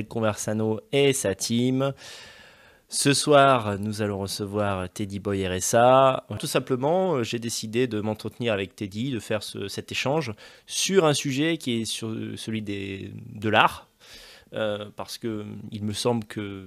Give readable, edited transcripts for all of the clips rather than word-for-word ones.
Conversano et sa team. Ce soir, nous allons recevoir Teddy Boy RSA. Tout simplement, j'ai décidé de m'entretenir avec Teddy, de faire cet échange sur un sujet qui est sur celui de l'art. Parce qu'il me semble que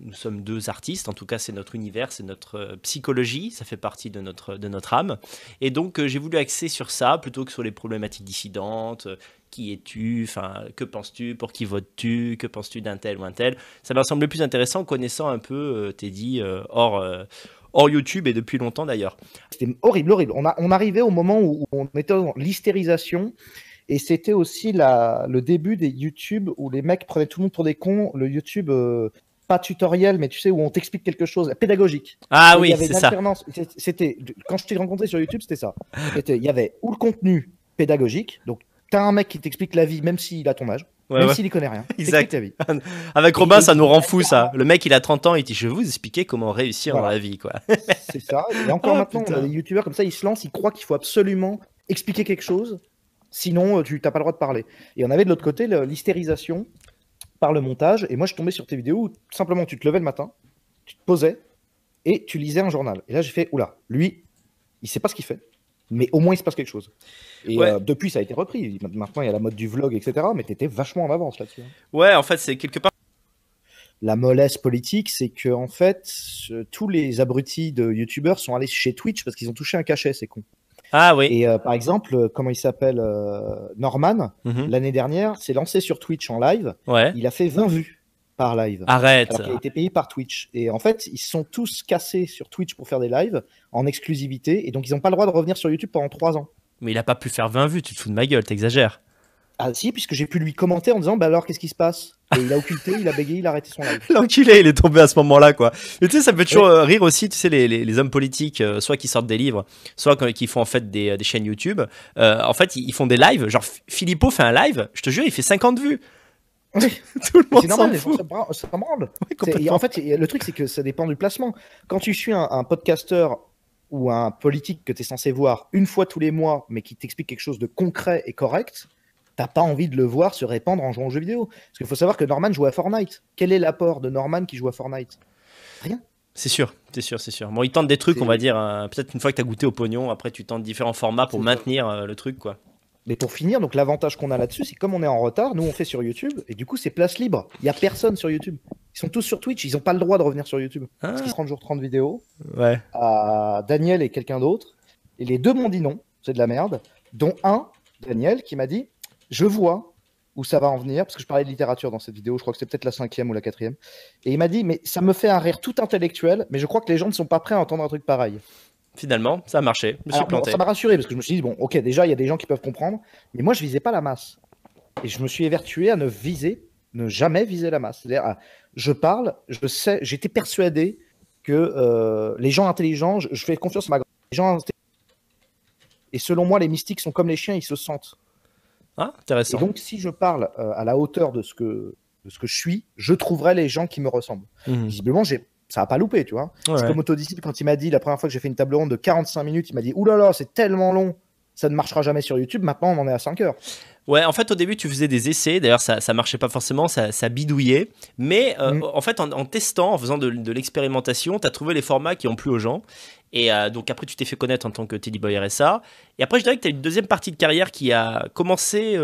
nous sommes deux artistes, en tout cas c'est notre univers, c'est notre psychologie, ça fait partie de notre âme. Et donc j'ai voulu axer sur ça plutôt que sur les problématiques dissidentes. Qui es-tu? Enfin, que penses-tu? Pour qui votes-tu? Que penses-tu d'un tel ou un tel? Ça m'a semblé plus intéressant connaissant un peu Teddy hors YouTube et depuis longtemps d'ailleurs. C'était horrible, horrible. On arrivait au moment où on était dans l'hystérisation et c'était aussi le début des YouTube où les mecs prenaient tout le monde pour des cons. Le YouTube, pas tutoriel, mais tu sais, où on t'explique quelque chose, pédagogique. Ah et oui, c'est ça. Quand je t'ai rencontré sur YouTube, c'était ça. Il y avait ou le contenu pédagogique, donc t'as un mec qui t'explique la vie, même s'il a ton âge, même s'il y connaît rien. Exact. La vie. Avec Robin, ça nous rend fou, ça. Le mec, il a 30 ans, il dit, je vais vous expliquer comment réussir dans la vie, quoi. C'est ça. Et encore maintenant, on a des youtubeurs comme ça, ils se lancent, ils croient qu'il faut absolument expliquer quelque chose, sinon tu n'as pas le droit de parler. Et on avait de l'autre côté l'hystérisation par le montage. Et moi, je tombais sur tes vidéos où simplement tu te levais le matin, tu te posais et tu lisais un journal. Et là, j'ai fait, oula, lui, il sait pas ce qu'il fait, mais au moins il se passe quelque chose. Et depuis, ça a été repris. Maintenant, il y a la mode du vlog, etc. Mais tu étais vachement en avance là-dessus. Ouais, en fait, c'est quelque part. La mollesse politique, c'est que en fait, tous les abrutis de youtubeurs sont allés chez Twitch parce qu'ils ont touché un cachet, c'est con. Ah oui. Et par exemple, comment il s'appelle, Norman, l'année dernière, s'est lancé sur Twitch en live. Ouais. Il a fait 20 vues par live. Arrête. Alors qu'il a été payé par Twitch. Et en fait, ils se sont tous cassés sur Twitch pour faire des lives en exclusivité. Et donc, ils n'ont pas le droit de revenir sur YouTube pendant 3 ans. Mais il a pas pu faire 20 vues, tu te fous de ma gueule, t'exagères. Ah si, puisque j'ai pu lui commenter en disant, bah alors, qu'est-ce qui se passe? Et il a occulté, il a bégayé, il a arrêté son live. L'enculé, il est tombé à ce moment-là, quoi. Mais tu sais, ça me fait toujours rire aussi, tu sais, les hommes politiques, soit qui sortent des livres, soit qui font en fait des chaînes YouTube. En fait, ils font des lives. Genre, Philippot fait un live, je te jure, il fait 50 vues. Oui. Tout le monde c'est normal, s'en fout. Ça branle. Ouais, en fait, le truc, c'est que ça dépend du placement. Quand tu suis un podcasteur ou un politique que tu es censé voir une fois tous les mois, mais qui t'explique quelque chose de concret et correct, t'as pas envie de le voir se répandre en jouant aux jeux vidéo. Parce qu'il faut savoir que Norman joue à Fortnite. Quel est l'apport de Norman qui joue à Fortnite? Rien. C'est sûr. Bon, il tente des trucs, on va dire. Peut-être une fois que tu as goûté au pognon, après tu tentes différents formats pour maintenir le truc, quoi. Mais pour finir, donc l'avantage qu'on a là-dessus, c'est que comme on est en retard, nous on fait sur YouTube, et du coup c'est place libre. Il n'y a personne sur YouTube. Ils sont tous sur Twitch, ils n'ont pas le droit de revenir sur YouTube. Parce qu'ils 30 jours, 30 vidéos. Ouais. À Daniel et quelqu'un d'autre. Et les deux m'ont dit non, c'est de la merde. Dont un, Daniel, qui m'a dit, je vois où ça va en venir, parce que je parlais de littérature dans cette vidéo, je crois que c'est peut-être la 5e ou la 4e. Et il m'a dit, mais ça me fait un rire tout intellectuel, mais je crois que les gens ne sont pas prêts à entendre un truc pareil. Finalement, ça a marché. Je me suis planté. Ça m'a rassuré parce que je me suis dit, bon, ok, déjà, il y a des gens qui peuvent comprendre, mais moi, je visais pas la masse. Et je me suis évertué à ne jamais viser la masse. C'est-à-dire, je parle, je sais, j'étais persuadé que les gens intelligents, je fais confiance à ma les gens intelligents. Et selon moi, les mystiques sont comme les chiens, ils se sentent. Ah, intéressant. Et donc, si je parle à la hauteur de ce que je suis, je trouverai les gens qui me ressemblent. Visiblement, ça n'a pas loupé, tu vois. Ouais. C'est comme Autodisciple, quand il m'a dit, la première fois que j'ai fait une table ronde de 45 minutes, il m'a dit, oulala, c'est tellement long, ça ne marchera jamais sur YouTube. Maintenant, on en est à 5 heures. Ouais, en fait, au début, tu faisais des essais. D'ailleurs, ça marchait pas forcément, ça bidouillait. Mais en fait, en testant, en faisant de l'expérimentation, tu as trouvé les formats qui ont plu aux gens. Et donc après, tu t'es fait connaître en tant que Teddy Boy RSA. Et après, je dirais que tu as une deuxième partie de carrière qui a commencé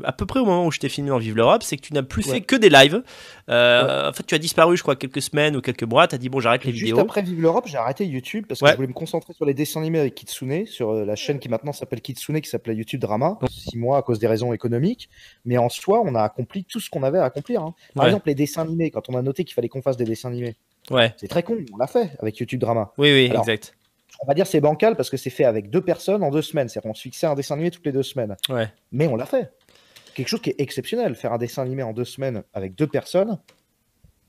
à peu près au moment où je t'ai filmé dans Vive l'Europe. C'est que tu n'as plus fait que des lives. En fait, tu as disparu, je crois, quelques semaines ou quelques mois. Tu as dit, bon, j'arrête les vidéos. Juste après Vive l'Europe, j'ai arrêté YouTube parce que je voulais me concentrer sur les dessins animés avec Kitsune, sur la chaîne qui maintenant s'appelle Kitsune, qui s'appelait YouTube Drama. 6 mois à cause des raisons économiques. Mais en soi, on a accompli tout ce qu'on avait à accomplir. Hein. Par exemple, les dessins animés, quand on a noté qu'il fallait qu'on fasse des dessins animés. C'est très con, on l'a fait avec YouTube Drama. Oui, alors, exact. On va dire c'est bancal parce que c'est fait avec 2 personnes en 2 semaines. C'est-à-dire qu'on se fixait un dessin animé toutes les 2 semaines. Mais on l'a fait. Quelque chose qui est exceptionnel. Faire un dessin animé en 2 semaines avec 2 personnes,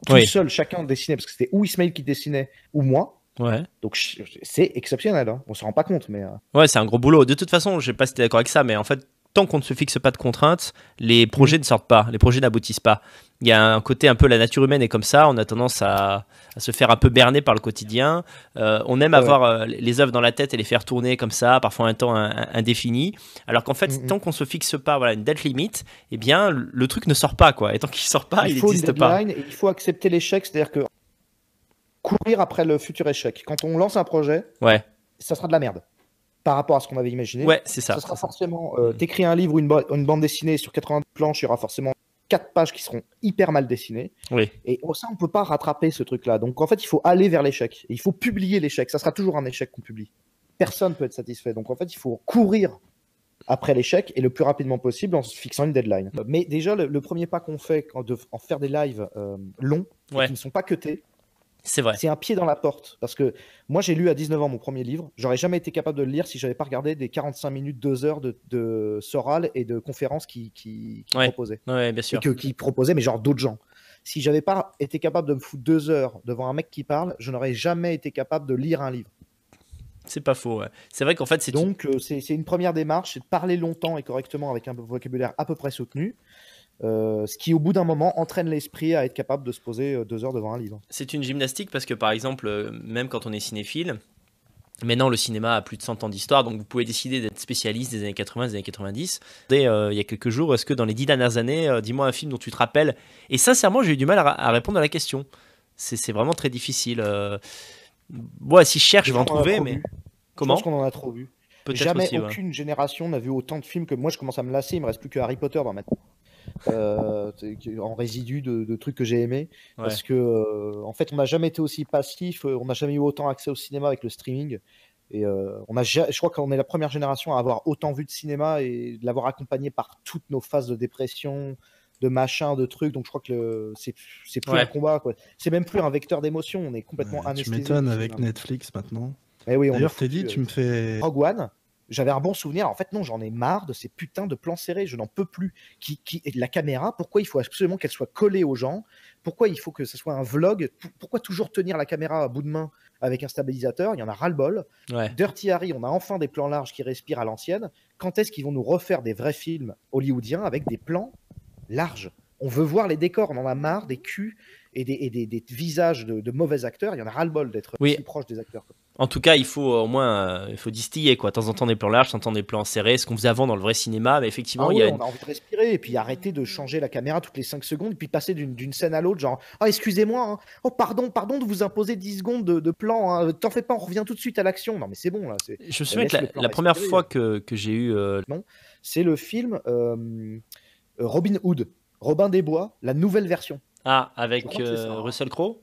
tout seul, chacun dessinait, parce que c'était ou Ismaël qui dessinait ou moi. Donc c'est exceptionnel. Hein. On se rend pas compte. Mais ouais, c'est un gros boulot. De toute façon, je sais pas si tu es d'accord avec ça, mais en fait, tant qu'on ne se fixe pas de contraintes, les projets ne sortent pas, les projets n'aboutissent pas. Il y a un côté un peu, la nature humaine est comme ça, on a tendance à se faire un peu berner par le quotidien. On aime avoir les œuvres dans la tête et les faire tourner comme ça, parfois un temps indéfini. Alors qu'en fait, tant qu'on ne se fixe pas une date limite, eh bien, le truc ne sort pas, quoi. Et tant qu'il ne sort pas, il n'existe pas. Et il faut accepter l'échec, c'est-à-dire que courir après le futur échec. Quand on lance un projet, ça sera de la merde par rapport à ce qu'on avait imaginé. Ouais, c'est ça. Ça sera forcément, t'écris un livre ou une bande dessinée sur 90 planches, il y aura forcément 4 pages qui seront hyper mal dessinées. Oui. Et ça, on ne peut pas rattraper ce truc-là. Donc, en fait, il faut aller vers l'échec. Et il faut publier l'échec. Ça sera toujours un échec qu'on publie. Personne ne peut être satisfait. Donc, en fait, il faut courir après l'échec et le plus rapidement possible en se fixant une deadline. Mais déjà, le premier pas qu'on fait en faire des lives longs, qui ne sont pas cutés, c'est vrai. C'est un pied dans la porte. Parce que moi, j'ai lu à 19 ans mon premier livre. J'aurais jamais été capable de le lire si j'avais pas regardé des 45 minutes, 2 heures de Soral et de conférences qui proposaient. Ouais, bien sûr. Et qui proposaient, mais genre d'autres gens. Si j'avais pas été capable de me foutre 2 heures devant un mec qui parle, je n'aurais jamais été capable de lire un livre. C'est pas faux. Ouais. C'est vrai qu'en fait, c'est une première démarche, c'est de parler longtemps et correctement avec un vocabulaire à peu près soutenu. Ce qui au bout d'un moment entraîne l'esprit à être capable de se poser 2 heures devant un livre. C'est une gymnastique parce que par exemple, même quand on est cinéphile, maintenant le cinéma a plus de 100 ans d'histoire, donc vous pouvez décider d'être spécialiste des années 80, des années 90. Il y a quelques jours, est-ce que dans les 10 dernières années, dis-moi un film dont tu te rappelles? Et sincèrement, j'ai eu du mal à répondre à la question. C'est vraiment très difficile. Si je cherche, je vais en trouver, mais... Comment? Je pense qu'on en a trop vu. Jamais aucune génération n'a vu autant de films que moi. Je commence à me lasser, il me reste plus que Harry Potter dans ma tête. En résidu de trucs que j'ai aimés parce que en fait on n'a jamais été aussi passif, on n'a jamais eu autant accès au cinéma avec le streaming et je crois qu'on est la première génération à avoir autant vu de cinéma et de l'avoir accompagné par toutes nos phases de dépression, de machin, de trucs. Donc je crois que c'est plus un combat, quoi. C'est même plus un vecteur d'émotion, on est complètement anesthésié. Tu m'étonnes avec Netflix maintenant. Oui, d'ailleurs Teddy, tu me fais Rogue One. J'avais un bon souvenir. En fait, non, j'en ai marre de ces putains de plans serrés. Je n'en peux plus. La caméra, pourquoi il faut absolument qu'elle soit collée aux gens? Pourquoi il faut que ce soit un vlog? Pourquoi toujours tenir la caméra à bout de main avec un stabilisateur? Il y en a ras-le-bol. Dirty Harry, on a enfin des plans larges qui respirent à l'ancienne. Quand est-ce qu'ils vont nous refaire des vrais films hollywoodiens avec des plans larges? On veut voir les décors. On en a marre des culs et des visages de mauvais acteurs. Il y en a ras-le-bol d'être si proche des acteurs. En tout cas, il faut au moins distiller, quoi. De temps en temps des plans larges, de temps en temps des plans serrés, ce qu'on faisait avant dans le vrai cinéma, mais effectivement, on a envie de respirer et puis arrêter de changer la caméra toutes les 5 secondes et puis passer d'une scène à l'autre, genre excusez-moi, hein. Oh pardon de vous imposer 10 secondes de plan, hein. T'en fais pas, on revient tout de suite à l'action. Non mais c'est bon là. Je me souviens que la première fois que j'ai eu non, c'est le film Robin Hood, Robin des Bois, la nouvelle version. Ah, avec Russell Crowe.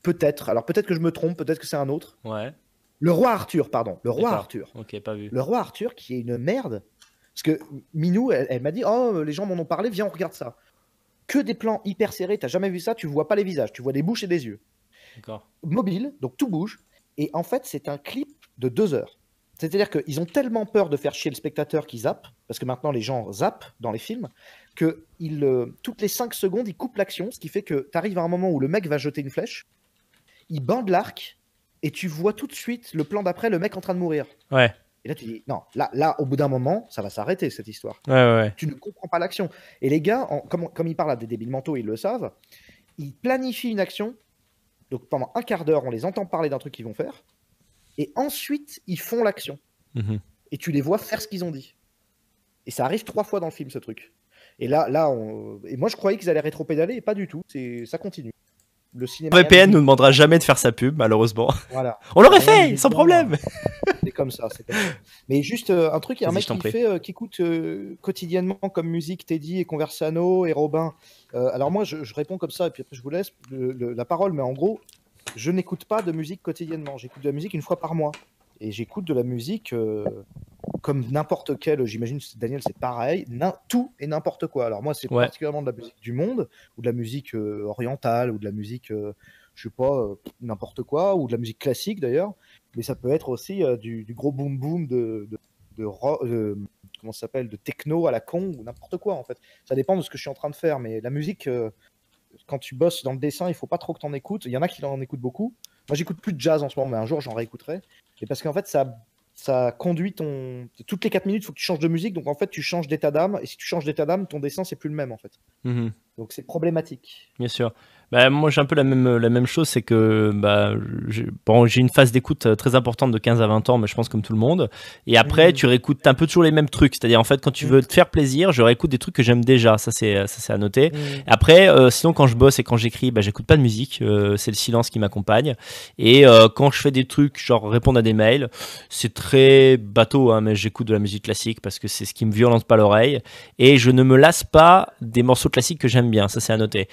Peut-être. Alors peut-être que je me trompe, peut-être que c'est un autre. Ouais. Le roi Arthur, pardon. Le roi Arthur. Ok, pas vu. Le roi Arthur qui est une merde. Parce que Minou, elle m'a dit, oh, les gens m'en ont parlé, viens, on regarde ça. Que des plans hyper serrés, t'as jamais vu ça, tu vois pas les visages, tu vois des bouches et des yeux. D'accord. Mobile, donc tout bouge. Et en fait, c'est un clip de 2 heures. C'est-à-dire qu'ils ont tellement peur de faire chier le spectateur qu'ils zappent, parce que maintenant les gens zappent dans les films, que toutes les 5 secondes, ils coupent l'action, ce qui fait que tu arrives à un moment où le mec va jeter une flèche, il bande l'arc, et tu vois tout de suite le plan d'après, le mec en train de mourir. Ouais. Et là, tu dis, non, là, au bout d'un moment, ça va s'arrêter, cette histoire. Ouais. Tu ne comprends pas l'action. Et les gars, comme ils parlent à des débiles mentaux, ils le savent, ils planifient une action, donc pendant un quart d'heure, on les entend parler d'un truc qu'ils vont faire, et ensuite, ils font l'action. Et tu les vois faire ce qu'ils ont dit. Et ça arrive 3 fois dans le film, ce truc. Et là et moi, je croyais qu'ils allaient rétro-pédaler, et pas du tout. Ça continue. Le cinéma VPN nous demandera jamais de faire sa pub, malheureusement. Voilà. On l'aurait fait, sans problème. C'est comme ça. Mais juste un truc, il y a un mec qui écoute quotidiennement comme musique Teddy et Conversano et Robin. Alors moi, je réponds comme ça, et puis après, je vous laisse la parole. Mais en gros, je n'écoute pas de musique quotidiennement. J'écoute de la musique une fois par mois. Et j'écoute de la musique comme n'importe quel, j'imagine, Daniel, c'est pareil, tout et n'importe quoi. Alors moi, c'est particulièrement de la musique du monde, ou de la musique orientale, ou de la musique, je sais pas, n'importe quoi, ou de la musique classique d'ailleurs. Mais ça peut être aussi du gros boom boom comment ça s'appelle, de techno à la con, ou n'importe quoi en fait. Ça dépend de ce que je suis en train de faire. Mais la musique, quand tu bosses dans le dessin, il faut pas trop que tu en écoutes. Il y en a qui en écoutent beaucoup. Moi, j'écoute plus de jazz en ce moment, mais un jour, j'en réécouterai. Et parce qu'en fait, ça ça conduit toutes les 4 minutes, il faut que tu changes de musique. Donc en fait, tu changes d'état d'âme. Et si tu changes d'état d'âme, ton dessin, c'est plus le même en fait. Donc c'est problématique. Bien sûr. Bah, moi, j'ai un peu la même chose, c'est que j'ai une phase d'écoute très importante de 15 à 20 ans, mais je pense comme tout le monde. Et après, tu réécoutes un peu toujours les mêmes trucs. C'est-à-dire, en fait, quand tu veux te faire plaisir, je réécoute des trucs que j'aime déjà. Ça, c'est à noter. Après, sinon, quand je bosse et quand j'écris, j'écoute pas de musique. C'est le silence qui m'accompagne. Et quand je fais des trucs, genre répondre à des mails, c'est très bateau, hein, mais j'écoute de la musique classique parce que c'est ce qui me violente pas l'oreille. Et je ne me lasse pas des morceaux classiques que j'aime bien. Ça, c'est à noter.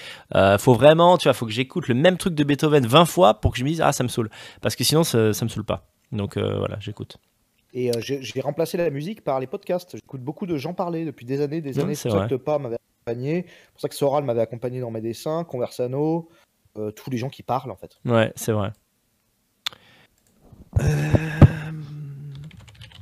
Faut vraiment, tu vois, faut que j'écoute le même truc de Beethoven 20 fois pour que je me dise ça me saoule, parce que sinon ça me saoule pas. Donc voilà, j'écoute. Et j'ai remplacé la musique par les podcasts. J'écoute beaucoup de gens parler depuis des années. C'est pour ça que Tepa m'avait accompagné, pour ça que Soral m'avait accompagné dans mes dessins, Conversano, tous les gens qui parlent en fait. Ouais, c'est vrai.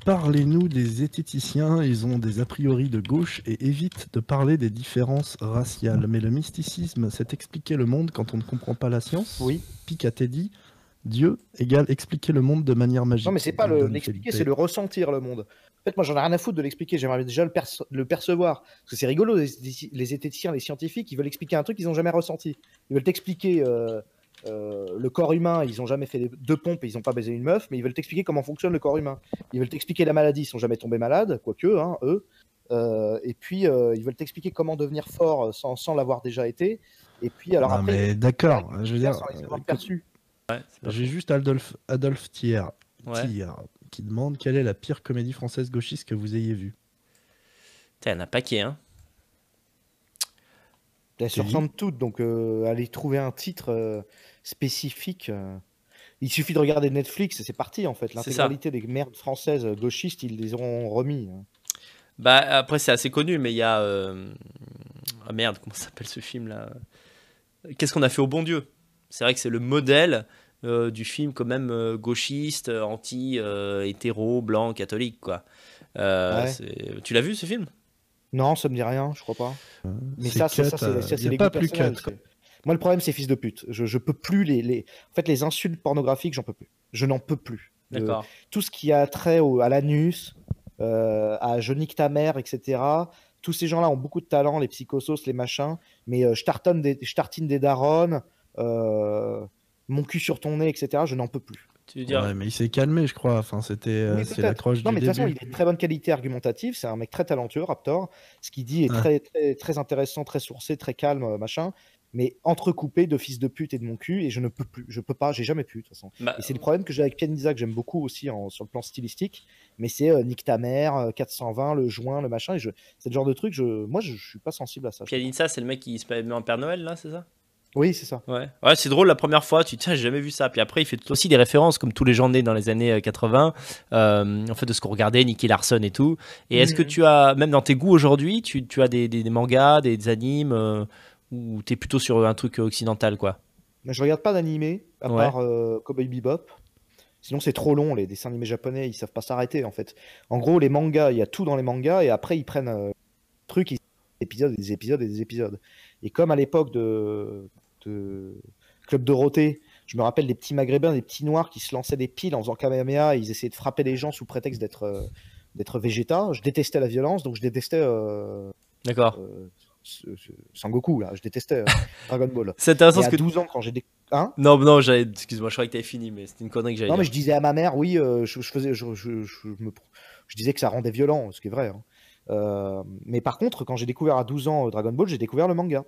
Parlez-nous des zététiciens, ils ont des a priori de gauche et évitent de parler des différences raciales. Mais le mysticisme, c'est expliquer le monde quand on ne comprend pas la science. Oui. Pic a dit, Dieu égale expliquer le monde de manière magique. Non mais c'est pas l'expliquer, c'est le ressentir le monde. En fait, moi j'en ai rien à foutre de l'expliquer, j'aimerais déjà le percevoir. Parce que c'est rigolo, les zététiciens, les scientifiques, ils veulent expliquer un truc qu'ils n'ont jamais ressenti. Ils veulent t'expliquer... le corps humain, ils ont jamais fait 2 pompes et ils ont pas baisé une meuf, mais ils veulent t'expliquer comment fonctionne le corps humain. Ils veulent t'expliquer la maladie, ils sont jamais tombés malades, quoique, hein, eux. Et puis ils veulent t'expliquer comment devenir fort sans l'avoir déjà été. Et puis alors après, mais d'accord, je veux dire, j'ai juste Adolphe Thiers qui demande quelle est la pire comédie française gauchiste que vous ayez vue. Il y en a un paquet, hein. Elles se ressemblent toutes, donc aller trouver un titre spécifique. Il suffit de regarder Netflix et c'est parti en fait. L'intégralité des merdes françaises gauchistes, ils les auront remis. Après, c'est assez connu, mais il y a. Ah merde, comment s'appelle ce film là? Qu'est-ce qu'on a fait au bon Dieu? C'est vrai que c'est le modèle du film, quand même, gauchiste, anti-hétéro, blanc, catholique, quoi. Tu l'as vu ce film? Non, ça me dit rien, je crois pas. Mais ça, c'est les goûts personnels. Moi, le problème, c'est fils de pute. Je peux plus En fait, les insultes pornographiques, j'en peux plus. Je n'en peux plus. D'accord. Tout ce qui a trait à l'anus, à je nique ta mère, etc. Tous ces gens-là ont beaucoup de talent, les psychosos, les machins. Mais je tartine des darons, mon cul sur ton nez, etc. Je n'en peux plus. Tu veux dire... Ouais, mais il s'est calmé, je crois. Enfin, c'est l'accroche du début. Non, mais de toute façon, il a une très bonne qualité argumentative. C'est un mec très talentueux, Raptor. Ce qu'il dit est très, très, très intéressant, très sourcé, très calme, machin. Mais entrecoupé de fils de pute et de mon cul, et je ne peux plus. Je peux pas, j'ai jamais pu, de toute façon. Et c'est le problème que j'ai avec Pianisa, que j'aime beaucoup aussi sur le plan stylistique. Mais c'est Nique ta mère, 420, le joint, le machin. C'est le genre de truc, moi, je suis pas sensible à ça. Pianisa, c'est le mec qui se met en Père Noël, là, c'est ça? Oui, c'est ça. Ouais, c'est drôle la première fois, tu te dis, tiens, j'ai jamais vu ça. Puis après, il fait aussi des références, comme tous les gens nés dans les années 80, en fait, de ce qu'on regardait, Nicky Larson et tout. Et est-ce que tu as, même dans tes goûts aujourd'hui, tu as des mangas, des animes, ou t'es plutôt sur un truc occidental, quoi? Je regarde pas d'animé, à part Cowboy Bebop. Sinon, c'est trop long, les dessins animés japonais, ils savent pas s'arrêter, en fait. En gros, les mangas, il y a tout dans les mangas, et après, ils prennent des épisodes, des épisodes et des épisodes. Et comme à l'époque de Club Dorothée, je me rappelle des petits maghrébins, des petits noirs qui se lançaient des piles en faisant Kamehameha, et ils essayaient de frapper les gens sous prétexte d'être végéta. Je détestais la violence, donc je détestais D'accord. Sangoku, là, je détestais Dragon Ball. C'est intéressant que 12 ans quand j'ai Non, excuse-moi, je croyais que t'avais fini, mais c'était une connerie que j'avais. Non, mais je disais à ma mère, oui, je disais que ça rendait violent, ce qui est vrai. Mais par contre, quand j'ai découvert à 12 ans Dragon Ball, j'ai découvert le manga.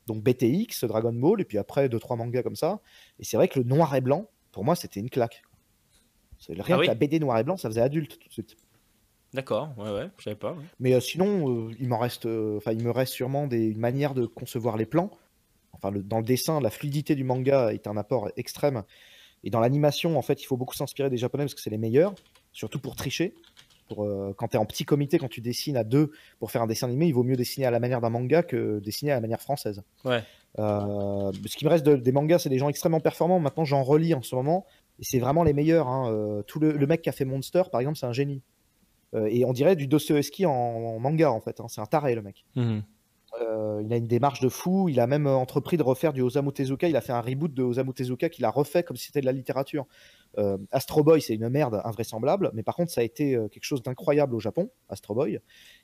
Donc BTX, Dragon Ball, et puis après 2-3 mangas comme ça. Et c'est vrai que le noir et blanc, pour moi, c'était une claque. Rien que la BD noir et blanc, ça faisait adulte tout de suite. D'accord, ouais, je savais pas. Ouais. Mais sinon, il me reste sûrement une manière de concevoir les plans. Enfin, dans le dessin, la fluidité du manga est un apport extrême. Et dans l'animation, en fait, il faut beaucoup s'inspirer des Japonais parce que c'est les meilleurs, surtout pour tricher. Quand tu es en petit comité, quand tu dessines à 2 pour faire un dessin animé, il vaut mieux dessiner à la manière d'un manga que dessiner à la manière française. Ouais. Ce qui me reste des mangas, c'est des gens extrêmement performants. Maintenant, j'en relis en ce moment, et c'est vraiment les meilleurs. Tout le mec qui a fait Monster, par exemple, c'est un génie. Et on dirait du Dostoevsky en manga, en fait. C'est un taré, le mec. Il a une démarche de fou. Il a même entrepris de refaire du Osamu Tezuka. Il a fait un reboot de Osamu Tezuka qu'il a refait comme si c'était de la littérature. Astro Boy, c'est une merde invraisemblable, mais par contre, ça a été quelque chose d'incroyable au Japon, Astro Boy.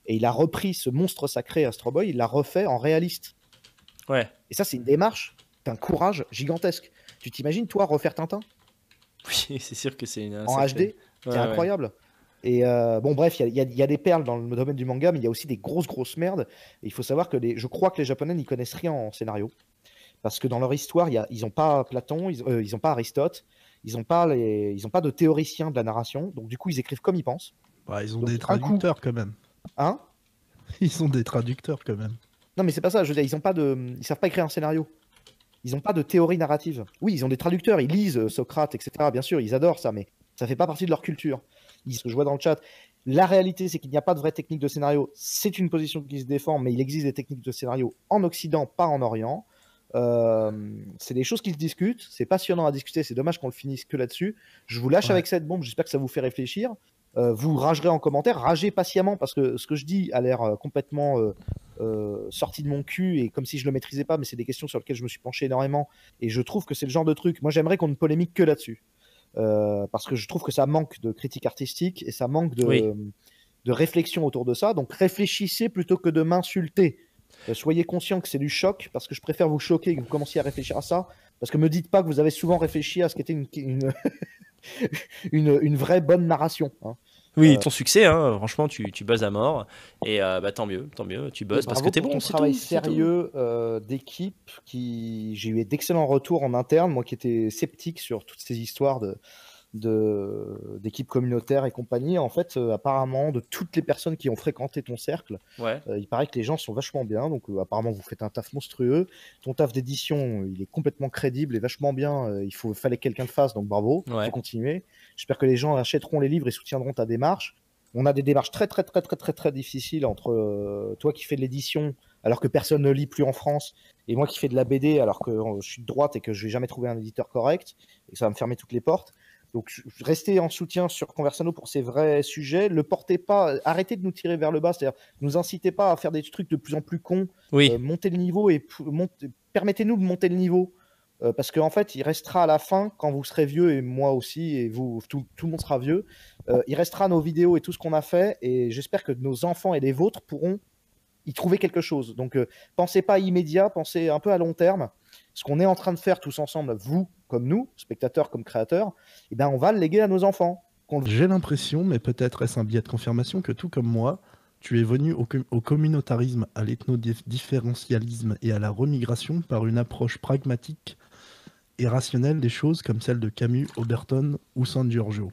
Et il a repris ce monstre sacré Astro Boy, il l'a refait en réaliste. Ouais. Et ça, c'est une démarche d'un courage gigantesque. Tu t'imagines, toi, refaire Tintin Oui, c'est sûr que c'est en HD, c'est incroyable. Et bon, bref, il y a des perles dans le domaine du manga, mais il y a aussi des grosses merdes. Et il faut savoir que je crois que les Japonais n'y connaissent rien en scénario. Parce que dans leur histoire, ils n'ont pas Platon, ils n'ont pas Aristote, ils n'ont pas de théoriciens de la narration. Donc, du coup, ils écrivent comme ils pensent. Bah, ils ont Donc, des traducteurs quand même. Hein? Ils ont des traducteurs quand même. Non, mais c'est pas ça. Je veux dire, ils savent pas écrire un scénario. Ils n'ont pas de théorie narrative. Oui, ils ont des traducteurs, ils lisent Socrate, etc. Bien sûr, ils adorent ça, mais ça fait pas partie de leur culture. Ce que je vois dans le chat, la réalité, c'est qu'il n'y a pas de vraie technique de scénario. C'est une position qui se défend, mais il existe des techniques de scénario en Occident, pas en Orient. C'est des choses qui se discutent. C'est passionnant à discuter. C'est dommage qu'on le finisse que là-dessus. Je vous lâche avec cette bombe. J'espère que ça vous fait réfléchir. Vous ragerez en commentaire. Ragez patiemment parce que ce que je dis a l'air complètement sorti de mon cul et comme si je le maîtrisais pas. Mais c'est des questions sur lesquelles je me suis penché énormément et je trouve que c'est le genre de truc. Moi, j'aimerais qu'on ne polémique que là-dessus parce que je trouve que ça manque de critique artistique et ça manque de réflexion autour de ça. Donc réfléchissez plutôt que de m'insulter. Soyez conscient que c'est du choc parce que je préfère vous choquer et que vous commenciez à réfléchir à ça parce que me dites pas que vous avez souvent réfléchi à ce qu'était une vraie bonne narration. Hein. Oui, ton succès, hein, franchement, tu buzzes à mort et tant mieux, tu buzzes parce que t'es bon. Ton travail sérieux d'équipe, j'ai eu d'excellents retours en interne, moi qui étais sceptique sur toutes ces histoires d'équipes communautaires et compagnie. En fait, apparemment, de toutes les personnes qui ont fréquenté ton cercle, il paraît que les gens sont vachement bien. Donc, apparemment, vous faites un taf monstrueux. Ton taf d'édition, il est complètement crédible et vachement bien. Fallait que quelqu'un le fasse, donc bravo. Faut continuer. J'espère que les gens achèteront les livres et soutiendront ta démarche. On a des démarches très difficiles entre toi qui fais de l'édition alors que personne ne lit plus en France et moi qui fais de la BD alors que je suis de droite et que je vais jamais trouver un éditeur correct et ça va me fermer toutes les portes. Donc, restez en soutien sur Conversano pour ces vrais sujets. Le portez pas, arrêtez de nous tirer vers le bas, c'est-à-dire ne nous incitez pas à faire des trucs de plus en plus cons. Montez le niveau et permettez-nous de monter le niveau. Parce qu'en fait, il restera à la fin, quand vous serez vieux, et moi aussi, et vous, tout le monde sera vieux, il restera nos vidéos et tout ce qu'on a fait, et j'espère que nos enfants et les vôtres pourront y trouver quelque chose. Donc, pensez pas immédiat, pensez un peu à long terme. Ce qu'on est en train de faire tous ensemble, vous comme nous, spectateurs comme créateurs, eh ben on va le léguer à nos enfants. J'ai l'impression, mais peut-être est-ce un biais de confirmation, que tout comme moi, tu es venu au communautarisme, à l'ethno-différentialisme et à la remigration par une approche pragmatique et rationnelle des choses comme celle de Camus, Oberton ou San Giorgio.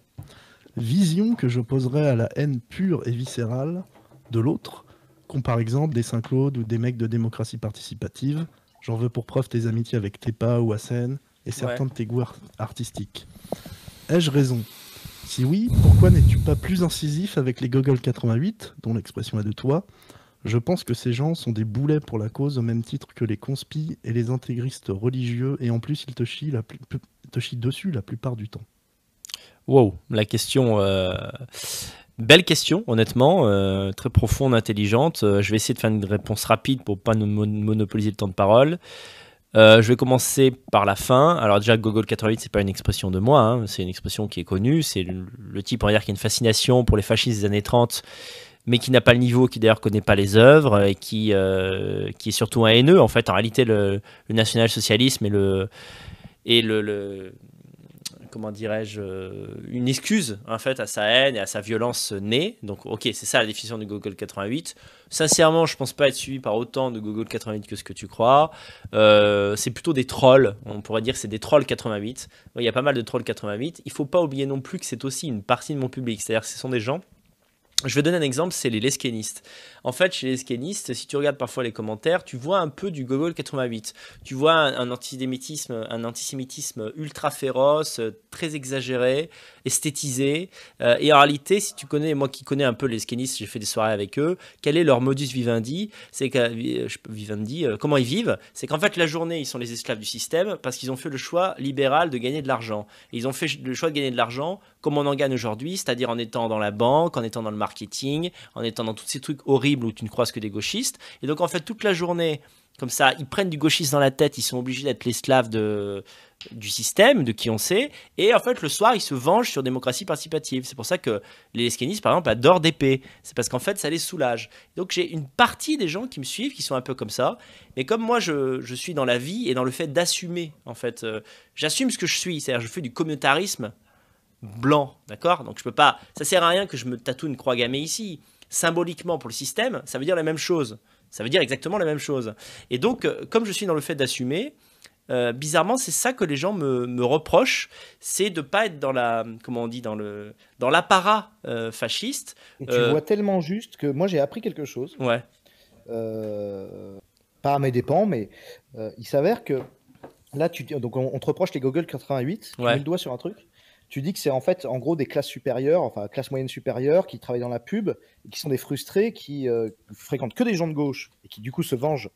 Vision que j'opposerais à la haine pure et viscérale de l'autre, comme par exemple des Saint-Claude ou des mecs de démocratie participative. J'en veux pour preuve tes amitiés avec Tepa ou Hassen et certains de tes goûts artistiques. Ai-je raison? Si oui, pourquoi n'es-tu pas plus incisif avec les Gogol 88, dont l'expression est de toi? Je pense que ces gens sont des boulets pour la cause au même titre que les conspis et les intégristes religieux, et en plus ils te chient dessus la plupart du temps. Wow, la question... Belle question, honnêtement, très profonde, intelligente. Je vais essayer de faire une réponse rapide pour ne pas nous monopoliser le temps de parole. Je vais commencer par la fin. Alors déjà, Gogol 88, c'est pas une expression de moi, hein. C'est une expression qui est connue. C'est le type, on va dire, qui a une fascination pour les fascistes des années 30, mais qui n'a pas le niveau, qui d'ailleurs connaît pas les œuvres, et qui est surtout un haineux. En fait, en réalité, le national-socialisme et le comment dirais-je, une excuse en fait à sa haine et à sa violence née. Donc ok, c'est ça la définition du Gogol 88. Sincèrement, je pense pas être suivi par autant de Gogol 88 que ce que tu crois. C'est plutôt des trolls, on pourrait dire que c'est des trolls 88. Il y a pas mal de trolls 88. Il faut pas oublier non plus que c'est aussi une partie de mon public, c'est-à-dire que ce sont des gens... Je vais donner un exemple, c'est les lesquénistes. En fait, chez les lesquénistes, si tu regardes parfois les commentaires, tu vois un peu du Gogol 88. Tu vois un antisémitisme ultra féroce, très exagéré, esthétisé. Et en réalité, si tu connais, moi qui connais un peu les skinnistes, j'ai fait des soirées avec eux, quel est leur modus vivendi? C'est que, comment ils vivent? C'est qu'en fait, la journée, ils sont les esclaves du système parce qu'ils ont fait le choix libéral de gagner de l'argent. Et ils ont fait le choix de gagner de l'argent comme on en gagne aujourd'hui, c'est-à-dire en étant dans la banque, en étant dans le marketing, en étant dans tous ces trucs horribles où tu ne croises que des gauchistes. Et donc, en fait, toute la journée, comme ça, ils prennent du gauchisme dans la tête, ils sont obligés d'être l'esclave du système, de qui on sait, et en fait, le soir, ils se vengent sur démocratie participative. C'est pour ça que les skinnistes, par exemple, adorent DP. C'est parce qu'en fait, ça les soulage. Donc, j'ai une partie des gens qui me suivent, qui sont un peu comme ça, mais comme moi, je suis dans la vie et dans le fait d'assumer, en fait, j'assume ce que je suis, c'est-à-dire je fais du communautarisme blanc, d'accord? Donc, je peux pas, ça sert à rien que je me tatoue une croix gammée ici. Symboliquement, pour le système, ça veut dire la même chose. Ça veut dire exactement la même chose. Et donc, comme je suis dans le fait d'assumer, bizarrement, c'est ça que les gens me reprochent, c'est de ne pas être dans la, comment on dit, dans l'apparat fasciste. Et tu vois tellement juste que moi, j'ai appris quelque chose. Ouais. Pas à mes dépens, mais il s'avère que là, donc on te reproche les Google 88, tu mets le doigt sur un truc. Tu dis que c'est en fait, en gros, des classes supérieures, enfin, classes moyennes supérieures, qui travaillent dans la pub, et qui sont des frustrés, qui fréquentent que des gens de gauche, et qui du coup se vengent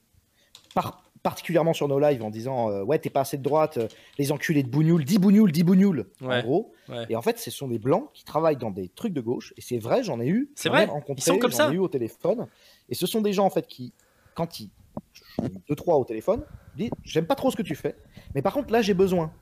particulièrement sur nos lives en disant ouais, t'es pas assez de droite, les enculés de bougnoul, dis bougnoul, en gros. Ouais. Et en fait, ce sont des blancs qui travaillent dans des trucs de gauche, et c'est vrai, j'en ai eu, rencontré, ils sont comme ça. J'en ai eu au téléphone, et ce sont des gens en fait qui, quand ils 2-3 au téléphone, disent j'aime pas trop ce que tu fais, mais par contre là j'ai besoin.